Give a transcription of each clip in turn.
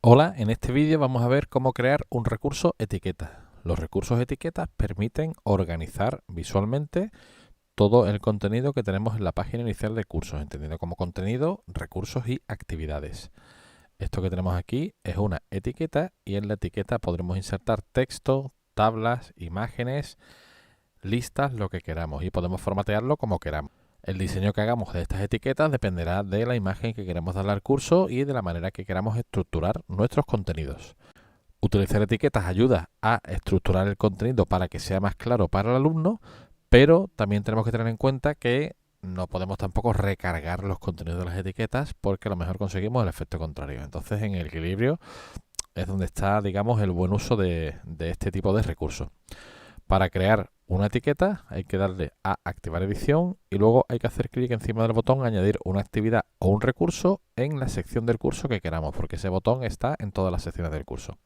Hola, en este vídeo vamos a ver cómo crear un recurso etiqueta. Los recursos etiquetas permiten organizar visualmente todo el contenido que tenemos en la página inicial de cursos, entendido como contenido, recursos y actividades. Esto que tenemos aquí es una etiqueta y en la etiqueta podremos insertar texto, tablas, imágenes, listas, lo que queramos y podemos formatearlo como queramos. El diseño que hagamos de estas etiquetas dependerá de la imagen que queremos darle al curso y de la manera que queramos estructurar nuestros contenidos. Utilizar etiquetas ayuda a estructurar el contenido para que sea más claro para el alumno, pero también tenemos que tener en cuenta que no podemos tampoco recargar los contenidos de las etiquetas porque a lo mejor conseguimos el efecto contrario. Entonces, en el equilibrio es donde está, digamos, el buen uso de este tipo de recursos. Para crear una etiqueta hay que darle a activar edición y luego hay que hacer clic encima del botón añadir una actividad o un recurso en la sección del curso que queramos, porque ese botón está en todas las secciones del curso.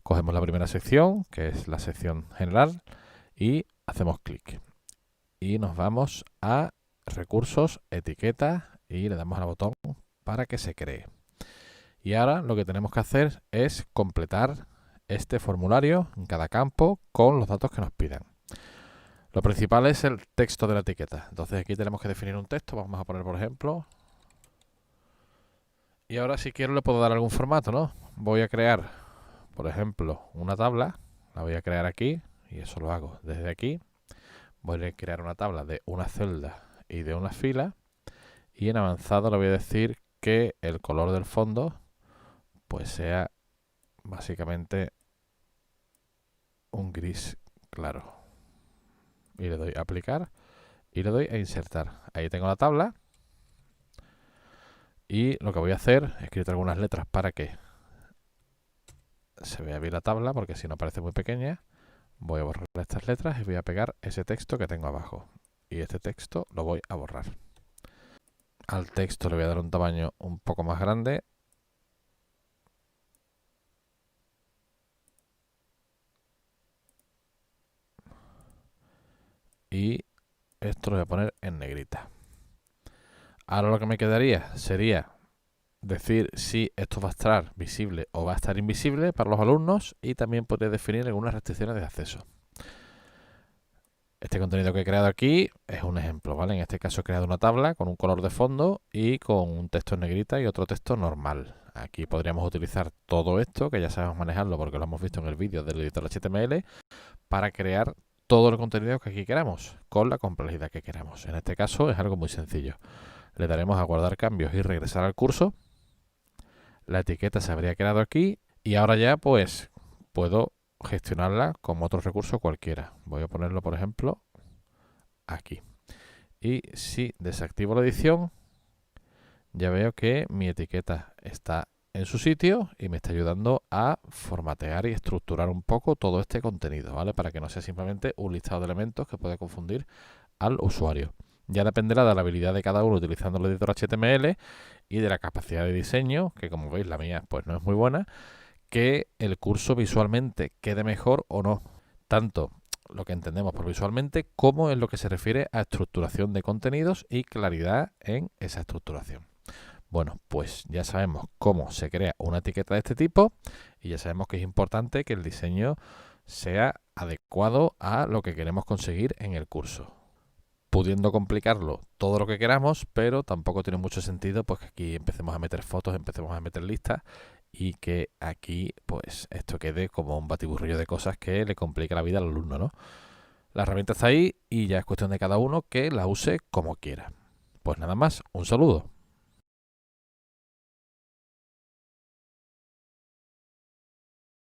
Cogemos la primera sección, que es la sección general, y hacemos clic. Y nos vamos a recursos, etiquetas y le damos al botón para que se cree. Y ahora lo que tenemos que hacer es completar este formulario en cada campo con los datos que nos pidan. Lo principal es el texto de la etiqueta. Entonces aquí tenemos que definir un texto. Vamos a poner, por ejemplo. Y ahora si quiero le puedo dar algún formato, ¿no? Voy a crear, por ejemplo, una tabla. La voy a crear aquí y eso lo hago desde aquí. Voy a crear una tabla de una celda y de una fila. Y en avanzado le voy a decir que el color del fondo pues sea básicamente un gris claro. Y le doy a aplicar y le doy a insertar. Ahí tengo la tabla. Y lo que voy a hacer es escribir algunas letras para que se vea bien la tabla, porque si no parece muy pequeña. Voy a borrar estas letras y voy a pegar ese texto que tengo abajo. Y este texto lo voy a borrar. Al texto le voy a dar un tamaño un poco más grande. Y esto lo voy a poner en negrita. Ahora lo que me quedaría sería decir si esto va a estar visible o va a estar invisible para los alumnos y también podría definir algunas restricciones de acceso. Este contenido que he creado aquí es un ejemplo, ¿vale? En este caso he creado una tabla con un color de fondo y con un texto en negrita y otro texto normal. Aquí podríamos utilizar todo esto, que ya sabemos manejarlo porque lo hemos visto en el vídeo del editor HTML, para crear todo el contenido que aquí queramos, con la complejidad que queramos. En este caso es algo muy sencillo. Le daremos a guardar cambios y regresar al curso. La etiqueta se habría creado aquí y ahora ya pues puedo gestionarla como otro recurso cualquiera. Voy a ponerlo, por ejemplo, aquí. Y si desactivo la edición, ya veo que mi etiqueta está en su sitio y me está ayudando a formatear y estructurar un poco todo este contenido, ¿vale? Para que no sea simplemente un listado de elementos que puede confundir al usuario. Ya dependerá de la habilidad de cada uno utilizando el editor HTML y de la capacidad de diseño, que como veis la mía pues no es muy buena, que el curso visualmente quede mejor o no. Tanto lo que entendemos por visualmente como en lo que se refiere a estructuración de contenidos y claridad en esa estructuración. Bueno, pues ya sabemos cómo se crea una etiqueta de este tipo y ya sabemos que es importante que el diseño sea adecuado a lo que queremos conseguir en el curso, pudiendo complicarlo todo lo que queramos, pero tampoco tiene mucho sentido pues que aquí empecemos a meter fotos, empecemos a meter listas y que aquí pues esto quede como un batiburrillo de cosas que le complica la vida al alumno, ¿no? La herramienta está ahí y ya es cuestión de cada uno que la use como quiera. Pues nada más, un saludo.